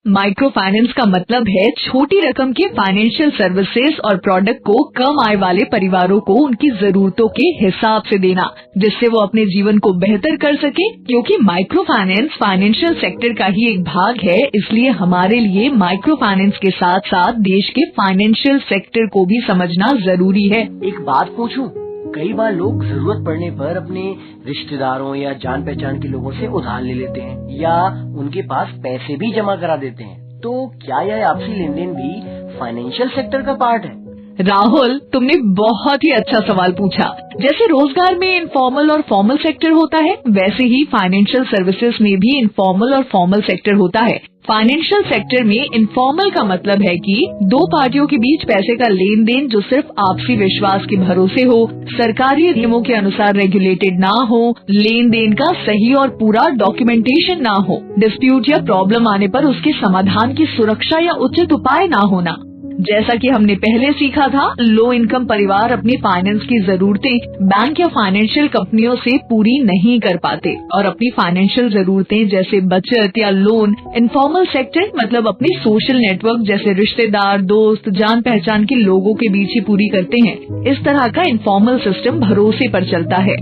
Micro finance का मतलब है छोटी रकम के फाइनेंशियल सर्विसेज और प्रोडक्ट को कम आय वाले परिवारों को उनकी जरूरतों के हिसाब से देना, जिससे वो अपने जीवन को बेहतर कर सके। क्योंकि माइक्रो फाइनेंस फाइनेंशियल सेक्टर का ही एक भाग है, इसलिए हमारे लिए माइक्रो फाइनेंस के साथ साथ देश के फाइनेंशियल सेक्टर को भी समझना जरूरी है। एक बात पूछूं, कई बार लोग जरूरत पड़ने पर अपने रिश्तेदारों या जान पहचान के लोगों से उधार ले लेते हैं या उनके पास पैसे भी जमा करा देते हैं। तो क्या यह आपसी लेन देन भी फाइनेंशियल सेक्टर का पार्ट है? राहुल, तुमने बहुत ही अच्छा सवाल पूछा। जैसे रोजगार में इनफॉर्मल और फॉर्मल सेक्टर होता है, वैसे ही फाइनेंशियल सर्विसेज में भी इनफॉर्मल और फॉर्मल सेक्टर होता है। फाइनेंशियल सेक्टर में इनफॉर्मल का मतलब है कि दो पार्टियों के बीच पैसे का लेन देन जो सिर्फ आपसी विश्वास के भरोसे हो, सरकारी नियमों के अनुसार रेगुलेटेड ना हो, लेन देन का सही और पूरा डॉक्यूमेंटेशन ना हो, डिस्प्यूट या प्रॉब्लम आने पर उसके समाधान की सुरक्षा या उचित उपाय ना होना। जैसा कि हमने पहले सीखा था, लो इनकम परिवार अपनी फाइनेंस की जरूरतें बैंक या फाइनेंशियल कंपनियों से पूरी नहीं कर पाते और अपनी फाइनेंशियल जरूरतें जैसे बचत या लोन इनफॉर्मल सेक्टर मतलब अपने सोशल नेटवर्क जैसे रिश्तेदार, दोस्त, जान पहचान के लोगों के बीच ही पूरी करते हैं। इस तरह का इनफॉर्मल सिस्टम भरोसे पर चलता है।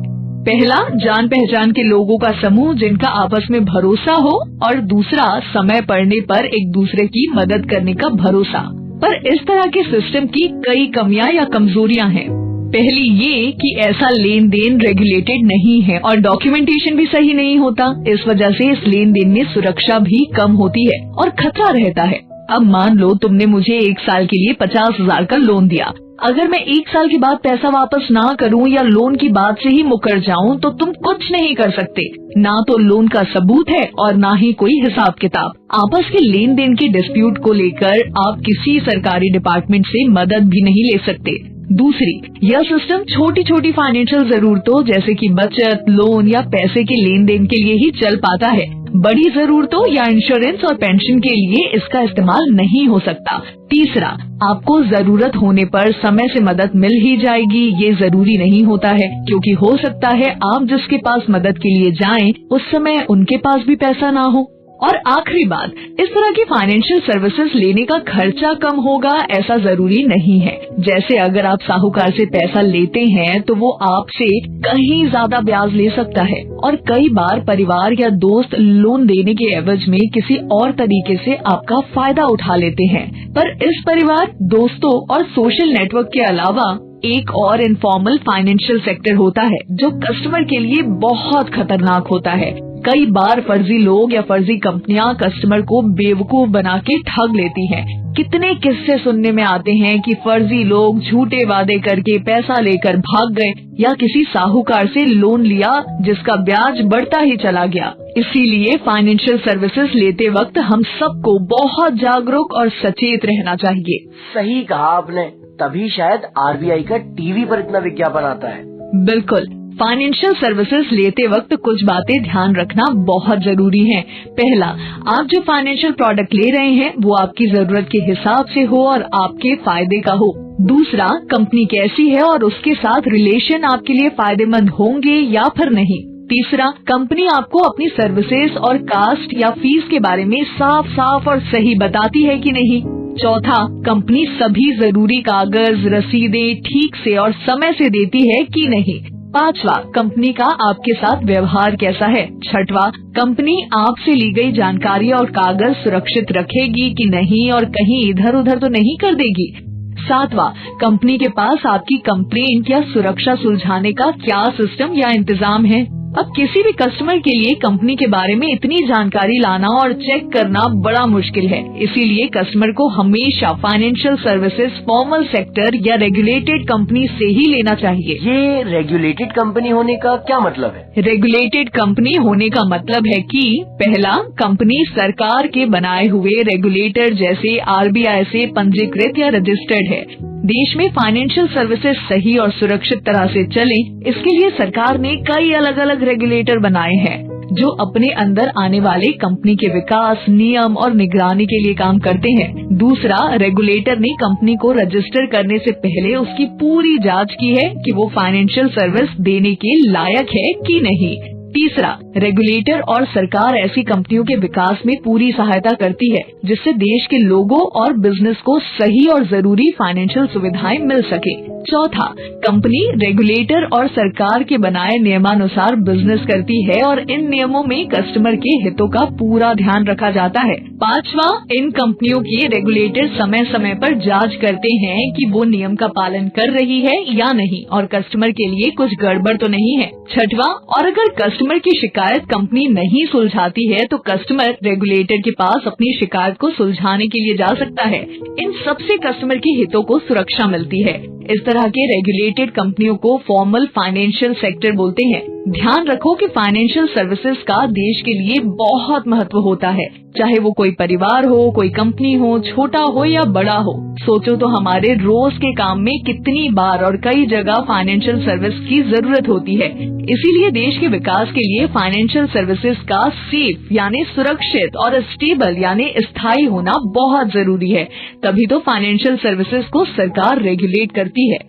पहला, जान पहचान के लोगों का समूह जिनका आपस में भरोसा हो, और दूसरा, समय पड़ने पर एक दूसरे की मदद करने का भरोसा। पर इस तरह के सिस्टम की कई कमियां या कमजोरियां हैं। पहली ये कि ऐसा लेन देन रेगुलेटेड नहीं है और डॉक्यूमेंटेशन भी सही नहीं होता। इस वजह से इस लेन देन में सुरक्षा भी कम होती है और खतरा रहता है। अब मान लो तुमने मुझे 1 साल के लिए 50,000 का लोन दिया। अगर मैं 1 साल के बाद पैसा वापस ना करूं या लोन की बात से ही मुकर जाऊं तो तुम कुछ नहीं कर सकते। ना तो लोन का सबूत है और ना ही कोई हिसाब किताब। आपस के लेन देन के डिस्प्यूट को लेकर आप किसी सरकारी डिपार्टमेंट से मदद भी नहीं ले सकते। दूसरी, यह सिस्टम छोटी छोटी फाइनेंशियल जरूरतों जैसे कि बचत, लोन या पैसे के लेन देन के लिए ही चल पाता है। बड़ी जरूरतों या इंश्योरेंस और पेंशन के लिए इसका इस्तेमाल नहीं हो सकता। तीसरा, आपको जरूरत होने पर समय से मदद मिल ही जाएगी ये जरूरी नहीं होता है, क्योंकि हो सकता है आप जिसके पास मदद के लिए जाएं उस समय उनके पास भी पैसा ना हो। और आखिरी बात, इस तरह की फाइनेंशियल सर्विसेज लेने का खर्चा कम होगा ऐसा जरूरी नहीं है। जैसे अगर आप साहूकार से पैसा लेते हैं तो वो आपसे कहीं ज्यादा ब्याज ले सकता है और कई बार परिवार या दोस्त लोन देने के एवज में किसी और तरीके से आपका फायदा उठा लेते हैं। पर इस परिवार, दोस्तों और सोशल नेटवर्क के अलावा एक और इनफॉर्मल फाइनेंशियल सेक्टर होता है जो कस्टमर के लिए बहुत खतरनाक होता है। कई बार फर्जी लोग या फर्जी कंपनियां कस्टमर को बेवकूफ बना के ठग लेती हैं। कितने किस्से सुनने में आते हैं कि फर्जी लोग झूठे वादे करके पैसा लेकर भाग गए या किसी साहूकार से लोन लिया जिसका ब्याज बढ़ता ही चला गया। इसीलिए फाइनेंशियल सर्विसेज लेते वक्त हम सबको बहुत जागरूक और सचेत रहना चाहिए। सही कहा आपने, तभी शायद आरबीआई का टीवी पर इतना विज्ञापन आता है। बिल्कुल, फाइनेंशियल सर्विसेज लेते वक्त कुछ बातें ध्यान रखना बहुत जरूरी है। पहला, आप जो फाइनेंशियल प्रोडक्ट ले रहे हैं वो आपकी जरूरत के हिसाब से हो और आपके फायदे का हो। दूसरा, कंपनी कैसी है और उसके साथ रिलेशन आपके लिए फायदेमंद होंगे या फिर नहीं। तीसरा, कंपनी आपको अपनी सर्विसेज और कास्ट या फीस के बारे में साफ साफ और सही बताती है कि नहीं। चौथा, कंपनी सभी जरूरी कागज, रसीदें ठीक से और समय से देती है कि नहीं। पांचवा, कंपनी का आपके साथ व्यवहार कैसा है। छठवां, कंपनी आपसे ली गई जानकारी और कागज सुरक्षित रखेगी कि नहीं और कहीं इधर उधर तो नहीं कर देगी। सातवां, कंपनी के पास आपकी कंप्लेंट या सुरक्षा सुलझाने का क्या सिस्टम या इंतजाम है। अब किसी भी कस्टमर के लिए कंपनी के बारे में इतनी जानकारी लाना और चेक करना बड़ा मुश्किल है। इसीलिए कस्टमर को हमेशा फाइनेंशियल सर्विसेज फॉर्मल सेक्टर या रेगुलेटेड कंपनी से ही लेना चाहिए। ये रेगुलेटेड कंपनी होने का क्या मतलब है? रेगुलेटेड कंपनी होने का मतलब है कि पहला, कंपनी सरकार के बनाए हुए रेगुलेटर जैसे आरबीआई से पंजीकृत या रजिस्टर्ड है। देश में फाइनेंशियल सर्विसेज सही और सुरक्षित तरह से चले, इसके लिए सरकार ने कई अलग अलग रेगुलेटर बनाए हैं जो अपने अंदर आने वाले कंपनी के विकास, नियम और निगरानी के लिए काम करते हैं। दूसरा, रेगुलेटर ने कंपनी को रजिस्टर करने से पहले उसकी पूरी जांच की है कि वो फाइनेंशियल सर्विस देने के लायक है कि नहीं। तीसरा, रेगुलेटर और सरकार ऐसी कंपनियों के विकास में पूरी सहायता करती है जिससे देश के लोगों और बिजनेस को सही और जरूरी फाइनेंशियल सुविधाएं मिल सके। चौथा, कंपनी रेगुलेटर और सरकार के बनाए नियमानुसार बिजनेस करती है और इन नियमों में कस्टमर के हितों का पूरा ध्यान रखा जाता है। पांचवा, इन कंपनियों के रेगुलेटर समय समय पर जांच करते हैं कि वो नियम का पालन कर रही है या नहीं और कस्टमर के लिए कुछ गड़बड़ तो नहीं है। छठवा, और अगर कस्टमर की शिकायत कंपनी नहीं सुलझाती है तो कस्टमर रेगुलेटर के पास अपनी शिकायत को सुलझाने के लिए जा सकता है। इन सबसे कस्टमर के हितों को सुरक्षा मिलती है। इस तरह के रेगुलेटेड कंपनियों को फॉर्मल फाइनेंशियल सेक्टर बोलते हैं। ध्यान रखो कि फाइनेंशियल सर्विसेज का देश के लिए बहुत महत्व होता है, चाहे वो कोई परिवार हो, कोई कंपनी हो, छोटा हो या बड़ा हो। सोचो तो हमारे रोज के काम में कितनी बार और कई जगह फाइनेंशियल सर्विस की जरूरत होती है। इसीलिए देश के विकास के लिए फाइनेंशियल सर्विसेज का सेफ यानी सुरक्षित और स्टेबल यानी स्थायी होना बहुत जरूरी है। तभी तो फाइनेंशियल सर्विसेज को सरकार रेगुलेट करती है।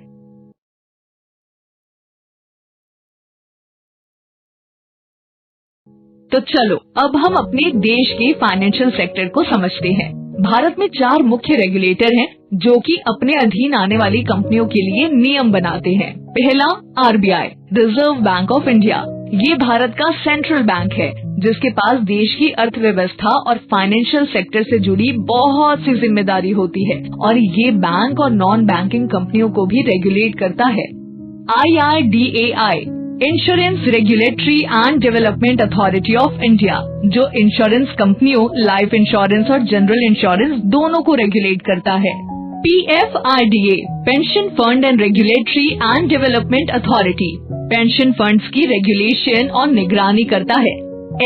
तो चलो अब हम अपने देश के फाइनेंशियल सेक्टर को समझते हैं। भारत में 4 मुख्य रेगुलेटर हैं जो कि अपने अधीन आने वाली कंपनियों के लिए नियम बनाते हैं। पहला, RBI, reserve bank of India. ये भारत का सेंट्रल बैंक है जिसके पास देश की अर्थव्यवस्था और फाइनेंशियल सेक्टर से जुड़ी बहुत सी जिम्मेदारी होती है और ये बैंक और नॉन बैंकिंग कंपनियों को भी रेगुलेट करता है। IRDAI, insurance regulatory and development authority of India, जो इंश्योरेंस कंपनियों, लाइफ इंश्योरेंस और जनरल इंश्योरेंस दोनों को रेगुलेट करता है। PFRDA, pension fund and regulatory and development authority, pension funds की रेगुलेशन और निगरानी करता है।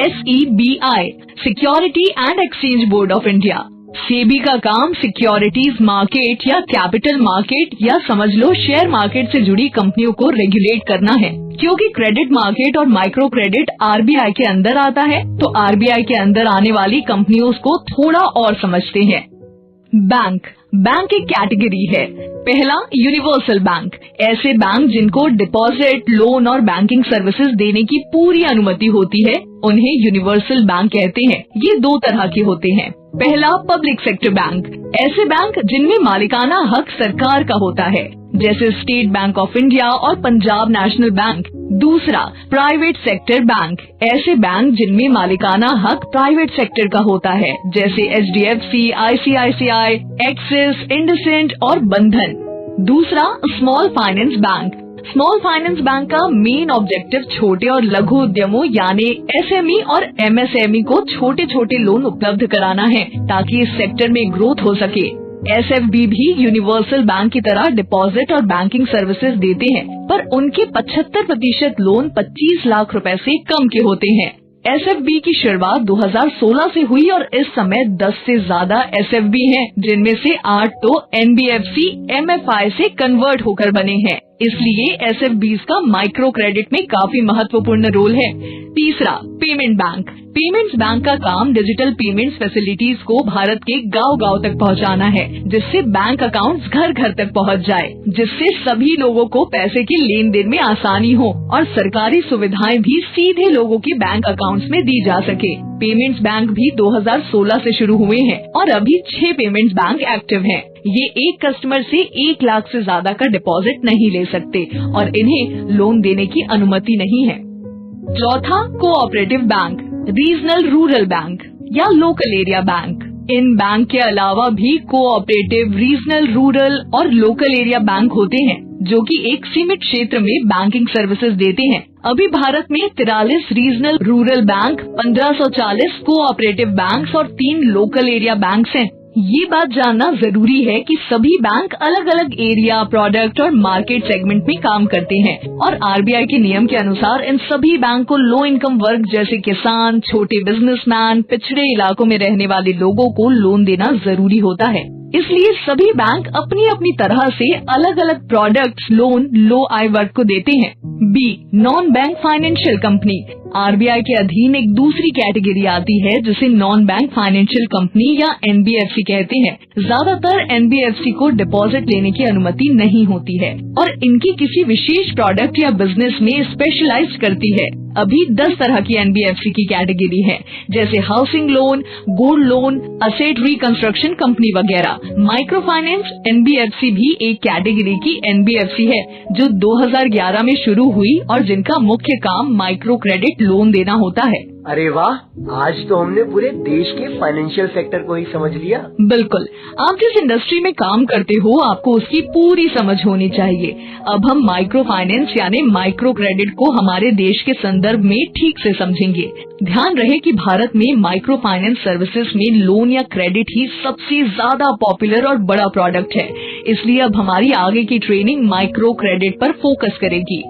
SEBI, security and exchange board of India, SEBI का काम सिक्योरिटीज मार्केट या कैपिटल मार्केट या समझ लो शेयर मार्केट से जुड़ी कंपनियों को रेगुलेट करना है। क्योंकि क्रेडिट मार्केट और माइक्रो क्रेडिट आरबीआई के अंदर आता है तो आरबीआई के अंदर आने वाली कंपनियों को थोड़ा और समझते हैं। बैंक, बैंक एक कैटेगरी है। पहला, यूनिवर्सल बैंक, ऐसे बैंक जिनको डिपॉजिट, लोन और बैंकिंग सर्विसेज देने की पूरी अनुमति होती है उन्हें यूनिवर्सल बैंक कहते हैं। ये 2 तरह के होते हैं। पहला, पब्लिक सेक्टर बैंक, ऐसे बैंक जिनमें मालिकाना हक सरकार का होता है जैसे स्टेट बैंक ऑफ इंडिया और पंजाब नेशनल बैंक। दूसरा, प्राइवेट सेक्टर बैंक, ऐसे बैंक जिनमें मालिकाना हक प्राइवेट सेक्टर का होता है जैसे HDFC, ICICI, एक्सिस, इंडसइंड और बंधन। दूसरा, small finance bank, small finance bank का मेन ऑब्जेक्टिव छोटे और लघु उद्यमों यानी SME और MSME को छोटे छोटे लोन उपलब्ध कराना है ताकि इस सेक्टर में ग्रोथ हो सके। SFB भी यूनिवर्सल बैंक की तरह डिपॉजिट और बैंकिंग सर्विसेज देते हैं पर उनके 75% लोन 25 लाख रुपए से कम के होते हैं। SFB की शुरुआत 2016 से हुई और इस समय 10 से ज्यादा SFB हैं, जिनमें से 8 तो NBFC MFI से कन्वर्ट होकर बने हैं। इसलिए SFBs का माइक्रो क्रेडिट में काफी महत्वपूर्ण रोल है। तीसरा, पेमेंट बैंक, पेमेंट्स बैंक का काम डिजिटल पेमेंट्स फैसिलिटीज को भारत के गांव-गांव तक पहुंचाना है जिससे बैंक अकाउंट्स घर घर तक पहुंच जाए, जिससे सभी लोगों को पैसे के लेन देन में आसानी हो और सरकारी सुविधाएं भी सीधे लोगों के बैंक अकाउंट्स में दी जा सके। पेमेंट्स बैंक भी 2016 से शुरू हुए हैं और अभी 6 पेमेंट्स बैंक एक्टिव हैं। ये एक कस्टमर से 1 लाख से ज्यादा का डिपॉजिट नहीं ले सकते और इन्हें लोन देने की अनुमति नहीं है। चौथा, cooperative bank, regional rural bank या लोकल एरिया बैंक। इन बैंक के अलावा भी कोऑपरेटिव, रीजनल, रूरल और लोकल एरिया बैंक होते हैं जो कि एक सीमित क्षेत्र में बैंकिंग सर्विसेज देते हैं। अभी भारत में 43 regional rural bank, 1540 cooperative banks और 3 लोकल एरिया बैंक्स हैं। ये बात जानना जरूरी है कि सभी बैंक अलग अलग एरिया, प्रोडक्ट और मार्केट सेगमेंट में काम करते हैं और आरबीआई के नियम के अनुसार इन सभी बैंक को लो इनकम वर्ग जैसे किसान, छोटे बिजनेसमैन, पिछड़े इलाकों में रहने वाले लोगों को लोन देना जरूरी होता है। इसलिए सभी बैंक अपनी अपनी तरह से अलग अलग प्रोडक्ट्स, लोन लो आय वर्ग को देते हैं। B, non bank financial company. RBI के अधीन एक दूसरी कैटेगरी आती है जिसे नॉन बैंक फाइनेंशियल कंपनी या एनबीएफसी कहते हैं। ज्यादातर एनबीएफसी को डिपॉजिट लेने की अनुमति नहीं होती है और इनकी किसी विशेष प्रोडक्ट या बिजनेस में स्पेशलाइज करती है। अभी 10 तरह की एनबीएफसी की कैटेगरी है, जैसे housing loan, gold loan, asset reconstruction company वगैरह। माइक्रो फाइनेंस एनबीएफसी भी एक कैटेगरी की एनबीएफसी है जो 2011 में शुरू हुई और जिनका मुख्य काम माइक्रो क्रेडिट लोन देना होता है। अरे वाह, आज तो हमने पूरे देश के फाइनेंशियल सेक्टर को ही समझ लिया। बिल्कुल, आप जिस इंडस्ट्री में काम करते हो आपको उसकी पूरी समझ होनी चाहिए। अब हम माइक्रो फाइनेंस यानी माइक्रो क्रेडिट को हमारे देश के संदर्भ में ठीक से समझेंगे। ध्यान रहे कि भारत में माइक्रो फाइनेंस सर्विसेज में लोन या क्रेडिट ही सबसे ज्यादा पॉपुलर और बड़ा प्रोडक्ट है, इसलिए अब हमारी आगे की ट्रेनिंग माइक्रो क्रेडिट पर फोकस करेगी।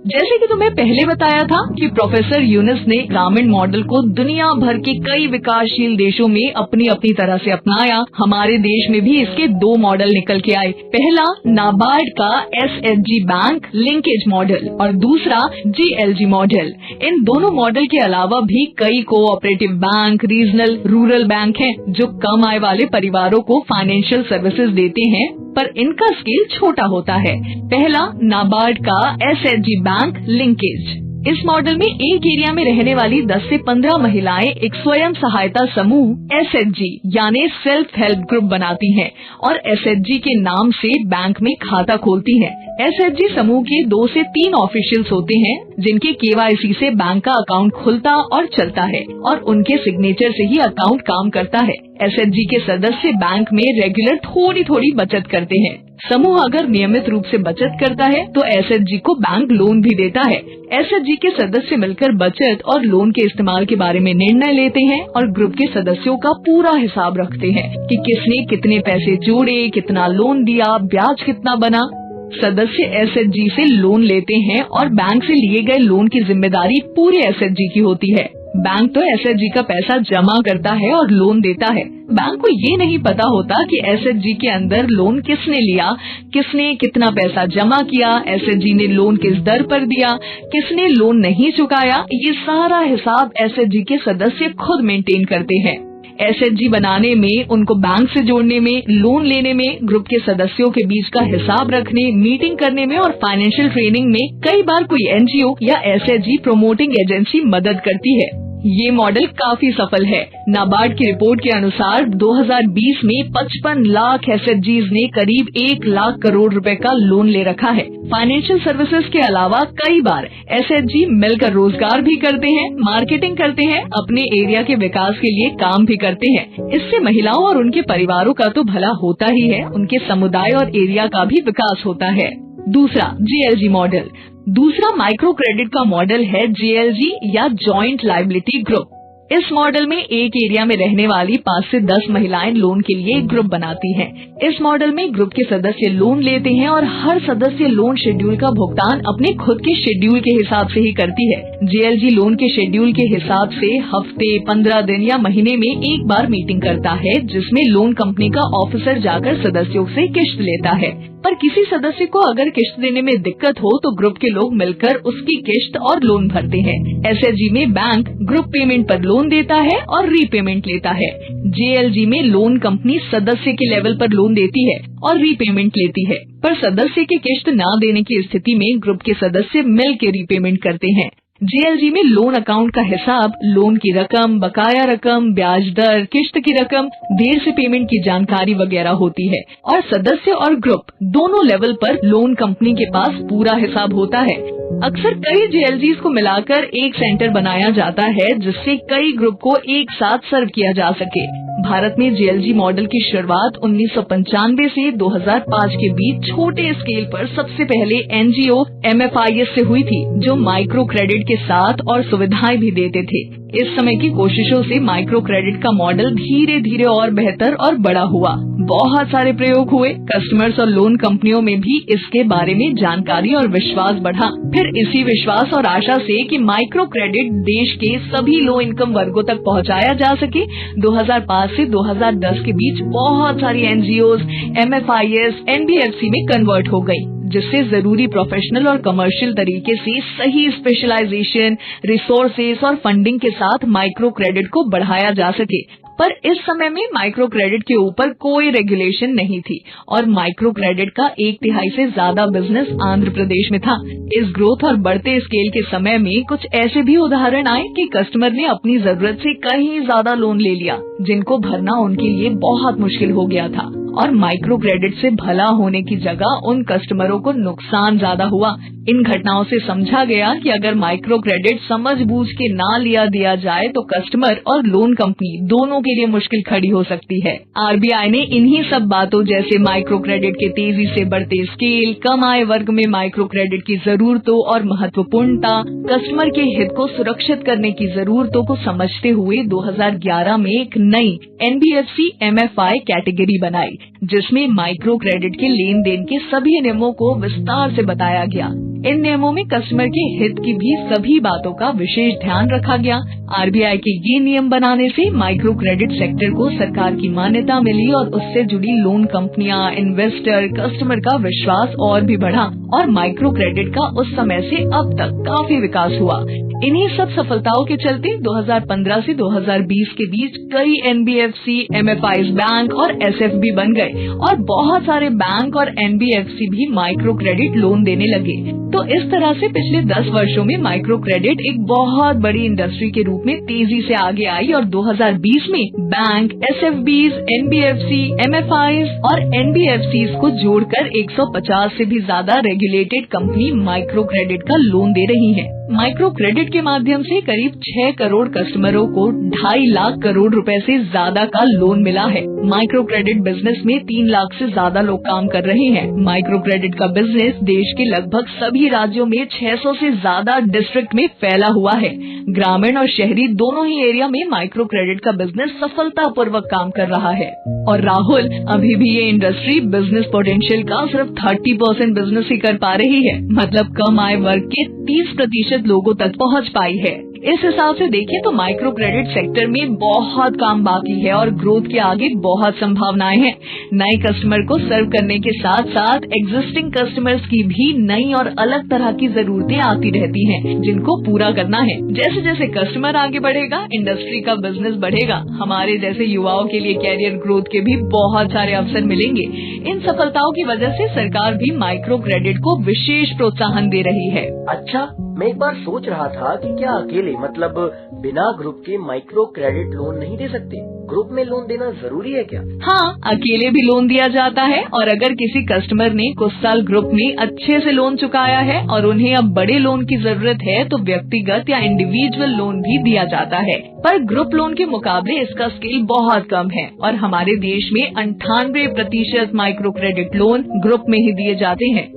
जैसे कि तुम्हें पहले बताया था कि प्रोफेसर यूनुस ने ग्रामीण मॉडल को दुनिया भर के कई विकासशील देशों में अपनी अपनी तरह से अपनाया। हमारे देश में भी इसके 2 मॉडल निकल के आए। पहला नाबार्ड का एसएचजी बैंक लिंकेज मॉडल और दूसरा जीएलजी मॉडल। इन दोनों मॉडल के अलावा भी कई cooperative bank, regional, rural bank हैं जो कम आय वाले परिवारों को फाइनेंशियल सर्विसेज देते हैं, पर इनका स्केल छोटा होता है। पहला नाबार्ड का एसएचजी बैंक लिंकेज। इस मॉडल में एक एरिया में रहने वाली 10 से 15 महिलाएं एक स्वयं सहायता समूह एसएचजी यानी सेल्फ हेल्प ग्रुप बनाती हैं और एसएचजी के नाम से बैंक में खाता खोलती हैं। एसएचजी समूह के 2 से 3 ऑफिशियल्स होते हैं जिनके केवाईसी से बैंक का अकाउंट खुलता और चलता है और उनके सिग्नेचर से ही अकाउंट काम करता है। एसएचजी के सदस्य बैंक में रेगुलर थोड़ी थोड़ी बचत करते हैं। समूह अगर नियमित रूप से बचत करता है तो एसएचजी को बैंक लोन भी देता है। एसएचजी के सदस्य मिलकर बचत और लोन के इस्तेमाल के बारे में निर्णय लेते हैं और ग्रुप के सदस्यों का पूरा हिसाब रखते हैं कि किसने कितने पैसे जोड़े, कितना लोन दिया, ब्याज कितना बना। सदस्य एसएचजी से लोन लेते हैं और बैंक से लिए गए लोन की जिम्मेदारी पूरे एसएचजी की होती है। बैंक तो एसएचजी का पैसा जमा करता है और लोन देता है। बैंक को ये नहीं पता होता कि एसएचजी के अंदर लोन किसने लिया, किसने कितना पैसा जमा किया, एसएचजी ने लोन किस दर पर दिया, किसने लोन नहीं चुकाया। ये सारा हिसाब एसएचजी के सदस्य खुद मेंटेन करते हैं। एसएचजी बनाने में, उनको बैंक से जोड़ने में, लोन लेने में, ग्रुप के सदस्यों के बीच का हिसाब रखने, मीटिंग करने में और फाइनेंशियल ट्रेनिंग में कई बार कोई एनजीओ या एसएचजी प्रमोटिंग एजेंसी मदद करती है। ये मॉडल काफी सफल है। नाबार्ड की रिपोर्ट के अनुसार 2020 में 55 लाख एसएचजीज ने करीब 1 लाख करोड़ रुपए का लोन ले रखा है। फाइनेंशियल सर्विसेज के अलावा कई बार एसएचजी मिलकर रोजगार भी करते हैं, मार्केटिंग करते हैं, अपने एरिया के विकास के लिए काम भी करते हैं। इससे महिलाओं और उनके परिवारों का तो भला होता ही है, उनके समुदाय और एरिया का भी विकास होता है। दूसरा जीएलजी मॉडल। दूसरा माइक्रो क्रेडिट का मॉडल है जीएलजी या जॉइंट लायबिलिटी ग्रुप। इस मॉडल में एक एरिया में रहने वाली 5 से 10 महिलाएं लोन के लिए एक ग्रुप बनाती हैं। इस मॉडल में ग्रुप के सदस्य लोन लेते हैं और हर सदस्य लोन शेड्यूल का भुगतान अपने खुद के शेड्यूल के हिसाब से ही करती है। जीएलजी लोन के शेड्यूल के हिसाब से हफ्ते, 15 दिन या महीने में एक बार मीटिंग करता है, जिसमें लोन कंपनी का ऑफिसर जाकर सदस्यों से किश्त लेता है। पर किसी सदस्य को अगर किश्त देने में दिक्कत हो तो ग्रुप के लोग मिलकर उसकी किश्त और लोन भरते हैं। एसएचजी में बैंक ग्रुप पेमेंट पर लोन देता है और रीपेमेंट लेता है। जीएलजी में लोन कंपनी सदस्य के लेवल पर लोन देती है और रीपेमेंट लेती है, पर सदस्य की किश्त न देने की स्थिति में ग्रुप के सदस्य मिल के रीपेमेंट करते हैं। जीएलजी में लोन अकाउंट का हिसाब, लोन की रकम, बकाया रकम, ब्याज दर, किश्त की रकम, देर से पेमेंट की जानकारी वगैरह होती है और सदस्य और ग्रुप दोनों लेवल पर लोन कंपनी के पास पूरा हिसाब होता है। अक्सर कई जीएलजीज को मिलाकर एक सेंटर बनाया जाता है जिससे कई ग्रुप को एक साथ सर्व किया जा सके। भारत में जीएलजी मॉडल की शुरुआत 1995 से 2005 के बीच छोटे स्केल पर सबसे पहले एनजीओ एमएफआईएस से हुई थी, जो माइक्रो क्रेडिट के साथ और सुविधाएं भी देते थे। इस समय की कोशिशों से माइक्रो क्रेडिट का मॉडल धीरे धीरे और बेहतर और बड़ा हुआ। बहुत सारे प्रयोग हुए, कस्टमर्स और लोन कंपनियों में भी इसके बारे में जानकारी और विश्वास बढ़ा। फिर इसी विश्वास और आशा से कि माइक्रो क्रेडिट देश के सभी लो इनकम वर्गों तक पहुंचाया जा सके, 2005 से 2010 के बीच बहुत सारी एनजीओज, MFIs, NBFC में कन्वर्ट हो गई, जिससे जरूरी प्रोफेशनल और कमर्शियल तरीके से सही स्पेशलाइजेशन, रिसोर्सेस और फंडिंग के साथ माइक्रो क्रेडिट को बढ़ाया जा सके। पर इस समय में माइक्रो क्रेडिट के ऊपर कोई रेगुलेशन नहीं थी और माइक्रो क्रेडिट का 1/3 से ज्यादा बिजनेस आंध्र प्रदेश में था। इस ग्रोथ और बढ़ते स्केल के समय में कुछ ऐसे भी उदाहरण आए कि कस्टमर ने अपनी जरूरत से कहीं ज्यादा लोन ले लिया, जिनको भरना उनके लिए बहुत मुश्किल हो गया था और माइक्रो क्रेडिट से भला होने की जगह उन कस्टमरों को नुकसान ज्यादा हुआ। इन घटनाओं से समझा गया कि अगर माइक्रो क्रेडिट समझबूझ के ना दिया जाए तो कस्टमर और लोन कंपनी दोनों के लिए मुश्किल खड़ी हो सकती है। RBI ने इन्हीं सब बातों जैसे माइक्रो क्रेडिट के तेजी से बढ़ते स्केल, कम आय वर्ग में माइक्रो क्रेडिट की जरूरतों और महत्वपूर्णता, कस्टमर के हित को सुरक्षित करने की जरूरतों को समझते हुए 2011 में एक नई NBFC MFI कैटेगरी बनाई, जिसमें माइक्रो क्रेडिट के लेन देन के सभी नियमों को विस्तार से बताया गया। इन नियमों में कस्टमर के हित की भी सभी बातों का विशेष ध्यान रखा गया। RBI के ये नियम बनाने से माइक्रो क्रेडिट सेक्टर को सरकार की मान्यता मिली और उससे जुड़ी लोन कंपनियां, इन्वेस्टर, कस्टमर का विश्वास और भी बढ़ा और माइक्रो क्रेडिट का उस समय से अब तक काफी विकास हुआ। इन्हीं सब सफलताओं के चलते 2015 से 2020 के बीच कई NBFC, MFIs बैंक और SFB बन गए और बहुत सारे बैंक और NBFC भी माइक्रो क्रेडिट लोन देने लगे। तो इस तरह से पिछले 10 वर्षों में माइक्रो क्रेडिट एक बहुत बड़ी इंडस्ट्री के रूप में तेजी से आगे आई और 2020 में बैंक, SFBs, NBFC, MFIs और NBFCs को जोड़कर 150 से भी ज्यादा रेगुलेटेड कंपनी माइक्रो क्रेडिट का लोन दे रही है। माइक्रो क्रेडिट के माध्यम से करीब 6 करोड़ कस्टमरों को 2.5 लाख करोड़ रुपए से ज्यादा का लोन मिला है। माइक्रो क्रेडिट बिजनेस में 3 लाख से ज्यादा लोग काम कर रहे हैं। माइक्रो क्रेडिट का बिजनेस देश के लगभग सभी राज्यों में 600 से ज्यादा डिस्ट्रिक्ट में फैला हुआ है। ग्रामीण और शहरी दोनों ही एरिया में माइक्रो क्रेडिट का बिजनेस सफलतापूर्वक काम कर रहा है। और राहुल, अभी भी ये इंडस्ट्री बिजनेस पोटेंशियल का सिर्फ 30% बिजनेस ही कर पा रही है, मतलब कम आय वर्ग के 30% लोगों तक पहुंच पाई है। इस हिसाब से देखें तो माइक्रो क्रेडिट सेक्टर में बहुत काम बाकी है और ग्रोथ के आगे बहुत संभावनाएं हैं। नए कस्टमर को सर्व करने के साथ साथ एग्जिस्टिंग कस्टमर्स की भी नई और अलग तरह की जरूरतें आती रहती हैं, जिनको पूरा करना है। जैसे जैसे कस्टमर आगे बढ़ेगा, इंडस्ट्री का बिजनेस बढ़ेगा, हमारे जैसे युवाओं के लिए कैरियर ग्रोथ के भी बहुत सारे अवसर मिलेंगे। इन सफलताओं की वजह से सरकार भी माइक्रो क्रेडिट को विशेष प्रोत्साहन दे रही है। अच्छा, मैं एक बार सोच रहा था कि क्या अकेले मतलब बिना ग्रुप के माइक्रो क्रेडिट लोन नहीं दे सकते? ग्रुप में लोन देना जरूरी है क्या? हाँ, अकेले भी लोन दिया जाता है और अगर किसी कस्टमर ने कुछ साल ग्रुप में अच्छे से लोन चुकाया है और उन्हें अब बड़े लोन की जरूरत है तो व्यक्तिगत या इंडिविजुअल लोन भी दिया जाता है। पर ग्रुप लोन के मुकाबले इसका स्केल बहुत कम है और हमारे देश में 98% माइक्रो क्रेडिट लोन ग्रुप में ही दिए जाते हैं।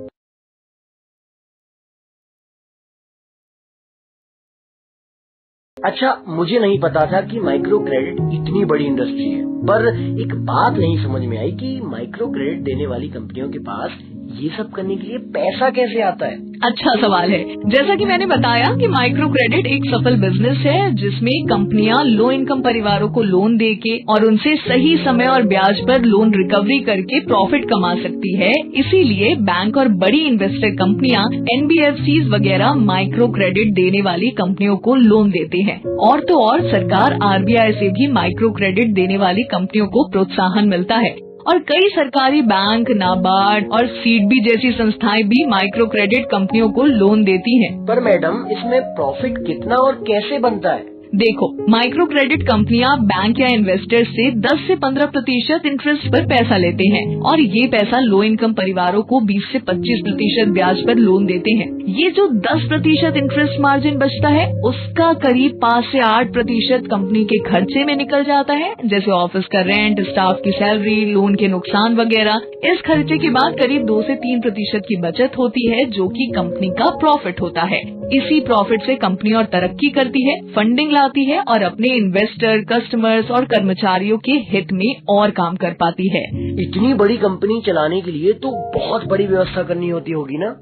अच्छा, मुझे नहीं पता था कि माइक्रो क्रेडिट इतनी बड़ी इंडस्ट्री है। पर एक बात नहीं समझ में आई कि माइक्रो क्रेडिट देने वाली कंपनियों के पास ये सब करने के लिए पैसा कैसे आता है? अच्छा सवाल है। जैसा कि मैंने बताया कि माइक्रो क्रेडिट एक सफल बिजनेस है जिसमें कंपनियां लो इनकम परिवारों को लोन देके और उनसे सही समय और ब्याज पर लोन रिकवरी करके प्रॉफिट कमा सकती है। इसीलिए बैंक और बड़ी इन्वेस्टर कंपनियां, NBFCs वगैरह माइक्रो क्रेडिट देने वाली कंपनियों को लोन देते हैं। और तो और सरकार RBI से भी माइक्रो क्रेडिट देने वाली कंपनियों को प्रोत्साहन मिलता है और कई सरकारी बैंक, नाबार्ड और सीडबी जैसी संस्थाएं भी माइक्रो क्रेडिट कंपनियों को लोन देती हैं। पर मैडम, इसमें प्रॉफिट कितना और कैसे बनता है? देखो, माइक्रो क्रेडिट कंपनियां बैंक या इन्वेस्टर से 10 से 15% इंटरेस्ट पर पैसा लेते हैं और ये पैसा लो इनकम परिवारों को 20 से 25% ब्याज पर लोन देते हैं। ये जो 10% इंटरेस्ट मार्जिन बचता है उसका करीब 5 से 8% कंपनी के खर्चे में निकल जाता है, जैसे ऑफिस का रेंट, स्टाफ की सैलरी, लोन के नुकसान वगैरह। इस खर्चे के बाद करीब 2 से 3% की बचत होती है जो कि कंपनी का प्रॉफिट होता है। इसी प्रॉफिट से कंपनी और तरक्की करती है, फंडिंग लाती है और अपने इन्वेस्टर, कस्टमर्स और कर्मचारियों के हित में और काम कर पाती है। इतनी बड़ी कंपनी चलाने के लिए तो बहुत बड़ी व्यवस्था करनी होगी ना?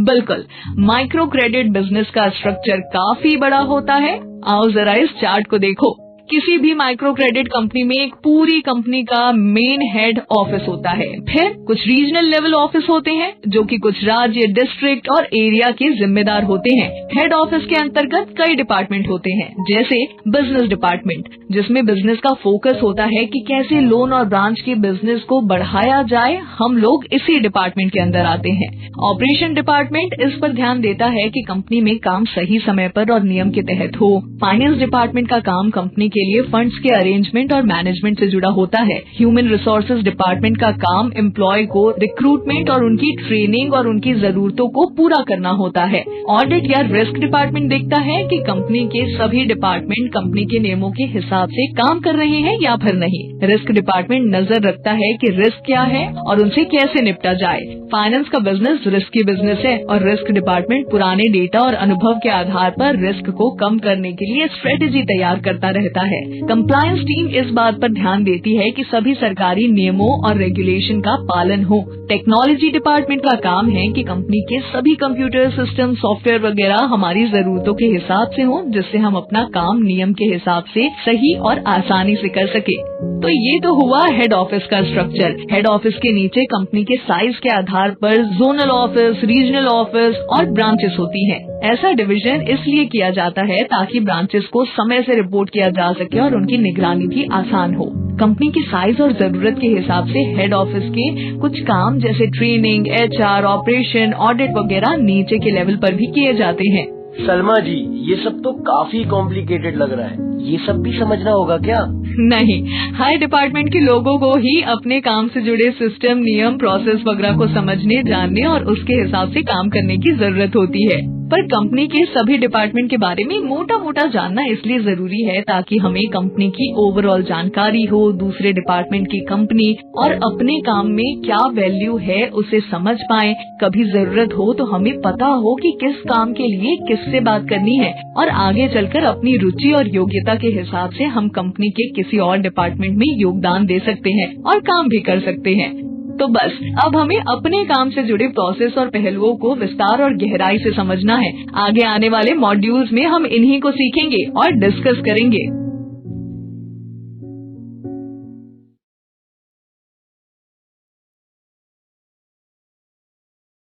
बिल्कुल, माइक्रो क्रेडिट बिजनेस का स्ट्रक्चर काफी बड़ा होता है। आओ जरा इस चार्ट को देखो। किसी भी माइक्रो क्रेडिट कंपनी में एक पूरी कंपनी का मेन हेड ऑफिस होता है, फिर कुछ रीजनल लेवल ऑफिस होते हैं जो कि कुछ राज्य, डिस्ट्रिक्ट और एरिया के जिम्मेदार होते हैं। हेड ऑफिस के अंतर्गत कई डिपार्टमेंट होते हैं, जैसे बिजनेस डिपार्टमेंट, जिसमें बिजनेस का फोकस होता है कि कैसे लोन और ब्रांच के बिजनेस को बढ़ाया जाए। हम लोग इसी डिपार्टमेंट के अंदर आते हैं। ऑपरेशन डिपार्टमेंट इस पर ध्यान देता है कि कंपनी में काम सही समय पर और नियम के तहत हो। फाइनेंस डिपार्टमेंट का काम कंपनी के लिए फंड्स के अरेंजमेंट और मैनेजमेंट से जुड़ा होता है। ह्यूमन रिसोर्सेज डिपार्टमेंट का काम एम्प्लॉय को रिक्रूटमेंट और उनकी ट्रेनिंग और उनकी जरूरतों को पूरा करना होता है। ऑडिट या रिस्क डिपार्टमेंट देखता है कि कंपनी के सभी डिपार्टमेंट कंपनी के नियमों के हिसाब से काम कर रहे हैं या फिर नहीं। रिस्क डिपार्टमेंट नजर रखता है कि रिस्क क्या है और उनसे कैसे निपटा जाए। फाइनेंस का बिजनेस रिस्की बिजनेस है और रिस्क डिपार्टमेंट पुराने डेटा और अनुभव के आधार पर रिस्क को कम करने के लिए स्ट्रेटेजी तैयार करता रहता है। कंप्लायंस टीम इस बात पर ध्यान देती है कि सभी सरकारी नियमों और रेगुलेशन का पालन हो। टेक्नोलॉजी डिपार्टमेंट का काम है कि कंपनी के सभी कंप्यूटर सिस्टम, सॉफ्टवेयर वगैरह हमारी जरूरतों के हिसाब से हो, जिससे हम अपना काम नियम के हिसाब से सही और आसानी से कर सके। तो ये तो हुआ हेड ऑफिस का स्ट्रक्चर। हेड ऑफिस के नीचे कंपनी के साइज के आधार पर जोनल ऑफिस, रीजनल ऑफिस और ब्रांचेस होती हैं। ऐसा डिवीजन इसलिए किया जाता है ताकि ब्रांचेस को समय से रिपोर्ट किया जा सके और उनकी निगरानी भी आसान हो। कंपनी की साइज और जरूरत के हिसाब से हेड ऑफिस के कुछ काम जैसे ट्रेनिंग, HR, ऑपरेशन, ऑडिट वगैरह नीचे के लेवल पर भी किए जाते हैं। सलमा जी, ये सब तो काफी कॉम्प्लिकेटेड लग रहा है। ये सब भी समझना होगा क्या? नहीं, हर डिपार्टमेंट के लोगों को ही अपने काम से जुड़े सिस्टम, नियम, प्रोसेस वगैरह को समझने, जानने और उसके हिसाब से काम करने की जरूरत होती है। पर कंपनी के सभी डिपार्टमेंट के बारे में मोटा मोटा जानना इसलिए जरूरी है ताकि हमें कंपनी की ओवरऑल जानकारी हो, दूसरे डिपार्टमेंट की कंपनी और अपने काम में क्या वैल्यू है उसे समझ पाएं। कभी जरूरत हो तो हमें पता हो कि किस काम के लिए किससे बात करनी है और आगे चलकर अपनी रुचि और योग्यता के हिसाब से हम कंपनी के किसी और डिपार्टमेंट में योगदान दे सकते हैं और काम भी कर सकते हैं। तो बस अब हमें अपने काम से जुड़े प्रोसेस और पहलुओं को विस्तार और गहराई से समझना है। आगे आने वाले मॉड्यूल्स में हम इन्हीं को सीखेंगे और डिस्कस करेंगे।